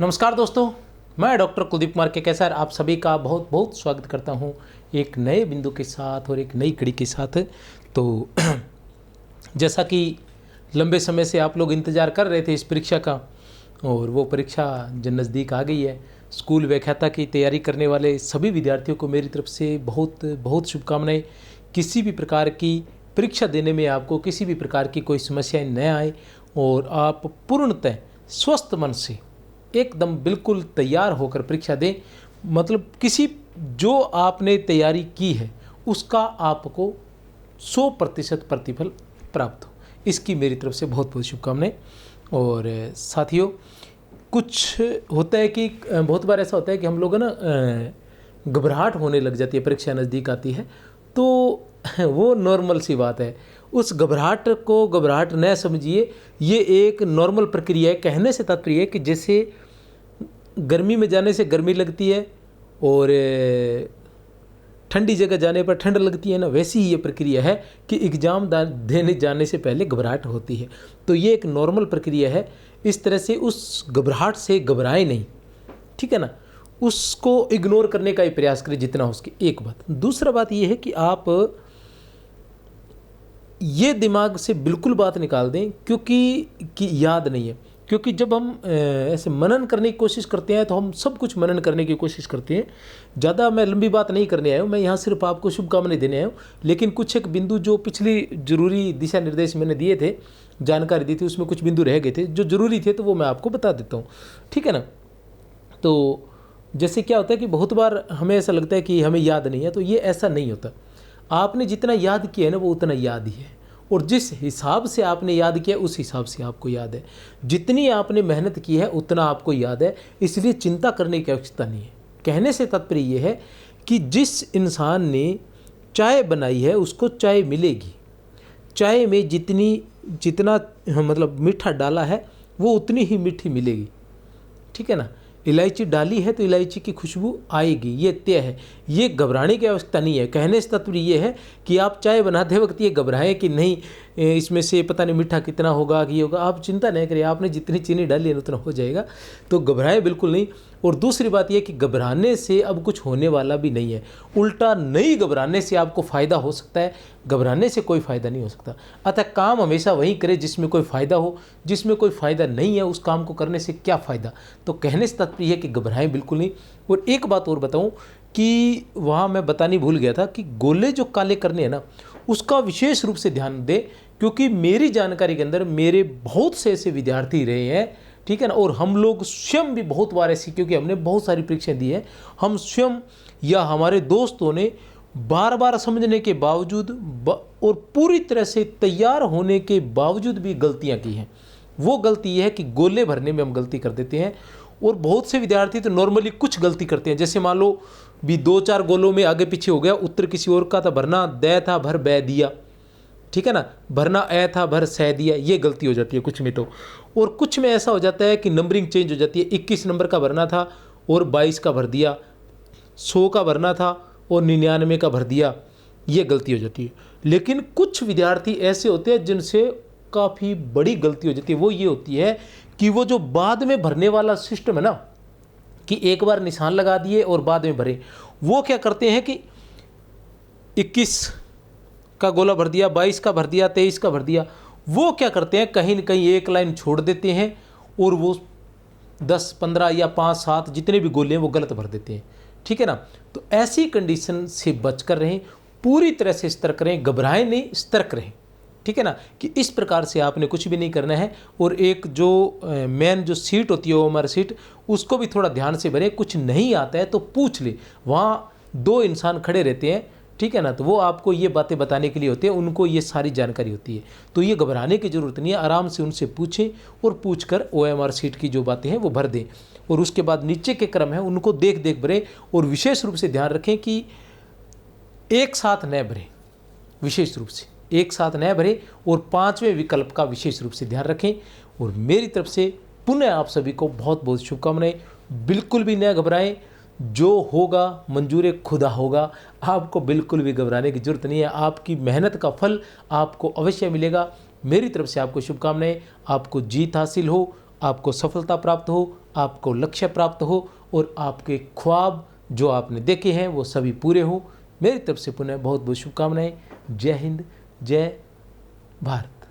नमस्कार दोस्तों, मैं डॉक्टर कुलदीप कुमार केकेसर आप सभी का बहुत बहुत स्वागत करता हूं एक नए बिंदु के साथ और एक नई कड़ी के साथ। तो जैसा कि लंबे समय से आप लोग इंतज़ार कर रहे थे इस परीक्षा का, और वो परीक्षा जो नज़दीक आ गई है, स्कूल व्याख्याता की तैयारी करने वाले सभी विद्यार्थियों को मेरी तरफ से बहुत बहुत शुभकामनाएं। किसी भी प्रकार की परीक्षा देने में आपको किसी भी प्रकार की कोई समस्याएं न आए और आप पूर्णतः स्वस्थ मन से एकदम बिल्कुल तैयार होकर परीक्षा दें। मतलब किसी जो आपने तैयारी की है उसका आपको 100% प्रतिफल प्राप्त हो, इसकी मेरी तरफ से बहुत बहुत शुभकामनाएं। और साथियों, कुछ होता है कि बहुत बार ऐसा होता है कि हम लोग ना घबराहट होने लग जाती है, परीक्षा नज़दीक आती है तो वो नॉर्मल सी बात है। उस घबराहट को घबराहट न समझिए, ये एक नॉर्मल प्रक्रिया है। कहने से तात्पर्य है कि जैसे गर्मी में जाने से गर्मी लगती है और ठंडी जगह जाने पर ठंड लगती है ना, वैसी ही ये प्रक्रिया है कि एग्ज़ाम देने जाने से पहले घबराहट होती है। तो ये एक नॉर्मल प्रक्रिया है। इस तरह से उस घबराहट से घबराए नहीं, ठीक है ना, उसको इग्नोर करने का ही प्रयास करें जितना हो सके। एक बात। दूसरा बात ये है कि आप ये दिमाग से बिल्कुल बात निकाल दें कि याद नहीं है। क्योंकि जब हम ऐसे मनन करने की कोशिश करते हैं तो हम सब कुछ मनन करने की कोशिश करते हैं। ज़्यादा मैं लंबी बात नहीं करने आया हूँ, मैं यहाँ सिर्फ आपको शुभकामनाएं देने आया हूँ। लेकिन कुछ एक बिंदु जो पिछली जरूरी दिशा निर्देश मैंने दिए थे, जानकारी दी थी, उसमें कुछ बिंदु रह गए थे जो ज़रूरी थे, तो वो मैं आपको बता देता हूँ, ठीक है ना। तो जैसे क्या होता है कि बहुत बार हमें ऐसा लगता है कि हमें याद नहीं है, तो ये ऐसा नहीं होता। आपने जितना याद किया है ना, वो उतना याद ही है, और जिस हिसाब से आपने याद किया उस हिसाब से आपको याद है। जितनी आपने मेहनत की है उतना आपको याद है, इसलिए चिंता करने की आवश्यकता नहीं है। कहने से तात्पर्य ये है कि जिस इंसान ने चाय बनाई है उसको चाय मिलेगी। चाय में जितना मतलब मीठा डाला है वो उतनी ही मीठी मिलेगी, ठीक है ना। इलायची डाली है तो इलायची की खुशबू आएगी, ये तय है। ये घबराने की आवश्यकता नहीं है। कहने से तात्पर्य ये है कि आप चाय बनाते वक्त ये घबराएं कि नहीं इसमें से पता नहीं मीठा कितना होगा कि ये होगा। आप चिंता नहीं करिए, आपने जितनी चीनी डाली है उतना हो जाएगा, तो घबराए बिल्कुल नहीं। और दूसरी बात यह कि घबराने से अब कुछ होने वाला भी नहीं है, उल्टा नहीं घबराने से आपको फ़ायदा हो सकता है, घबराने से कोई फ़ायदा नहीं हो सकता। अतः काम हमेशा वही करें जिसमें कोई फ़ायदा हो। जिसमें कोई फ़ायदा नहीं है उस काम को करने से क्या फ़ायदा। तो कहने से तात्पर्य है कि घबराएं बिल्कुल नहीं। और एक बात और बताऊं कि वहाँ मैं बतानी भूल गया था कि गोले जो काले करने हैं ना, उसका विशेष रूप से ध्यान दें। क्योंकि मेरी जानकारी के अंदर मेरे बहुत से ऐसे विद्यार्थी रहे हैं, ठीक है ना, और हम लोग स्वयं भी बहुत बार ऐसी, क्योंकि हमने बहुत सारी परीक्षाएं दी हैं, हम स्वयं या हमारे दोस्तों ने बार बार समझने के बावजूद और पूरी तरह से तैयार होने के बावजूद भी गलतियां की हैं। वो गलती ये है कि गोले भरने में हम गलती कर देते हैं। और बहुत से विद्यार्थी तो नॉर्मली कुछ गलती करते हैं, जैसे मान लो भी 2-4 गोलों में आगे पीछे हो गया, उत्तर किसी और का था, भरना द था भर बै दिया, ठीक है ना, भरना ए था भर सह दिया, ये गलती हो जाती है कुछ में तो। और कुछ में ऐसा हो जाता है कि नंबरिंग चेंज हो जाती है, 21 नंबर का भरना था और 22 का भर दिया, 100 का भरना था और 99 का भर दिया, ये गलती हो जाती है। लेकिन कुछ विद्यार्थी ऐसे होते हैं जिनसे काफ़ी बड़ी गलती हो जाती है। वो ये होती है कि वो जो बाद में भरने वाला सिस्टम है ना, कि एक बार निशान लगा दिए और बाद में भरे, वो क्या करते हैं कि 21 का गोला भर दिया, 22 का भर दिया, 23 का भर दिया। वो क्या करते हैं, कहीं न कहीं एक लाइन छोड़ देते हैं और वो 10, 15 या 5, 7 जितने भी गोले हैं वो गलत भर देते हैं, ठीक है ना। तो ऐसी कंडीशन से बच कर रहें, पूरी तरह से सतर्क रहें, घबराएं नहीं, सतर्क रहें, ठीक है ना। कि इस प्रकार से आपने कुछ भी नहीं करना है। और एक जो मेन जो सीट होती है ओएमआर सीट, उसको भी थोड़ा ध्यान से भरें। कुछ नहीं आता है तो पूछ ले, वहाँ 2 इंसान खड़े रहते हैं, ठीक है ना, तो वो आपको ये बातें बताने के लिए होते हैं, उनको ये सारी जानकारी होती है। तो ये घबराने की ज़रूरत नहीं है, आराम से उनसे पूछें और पूछ कर ओएमआर सीट की जो बातें हैं वो भर दें। और उसके बाद नीचे के क्रम है उनको देख भरें। और विशेष रूप से ध्यान रखें कि एक साथ न भरें, विशेष रूप से एक साथ न भरें। और 5वें विकल्प का विशेष रूप से ध्यान रखें। और मेरी तरफ से पुनः आप सभी को बहुत बहुत शुभकामनाएं। बिल्कुल भी न घबराएं, जो होगा मंजूर खुदा होगा। आपको बिल्कुल भी घबराने की जरूरत नहीं है, आपकी मेहनत का फल आपको अवश्य मिलेगा। मेरी तरफ से आपको शुभकामनाएं। आपको जीत हासिल हो, आपको सफलता प्राप्त हो, आपको लक्ष्य प्राप्त हो और आपके ख्वाब जो आपने देखे हैं वो सभी पूरे हो। मेरी तरफ से पुनः बहुत बहुत शुभकामनाएं। जय हिंद, जय भारत।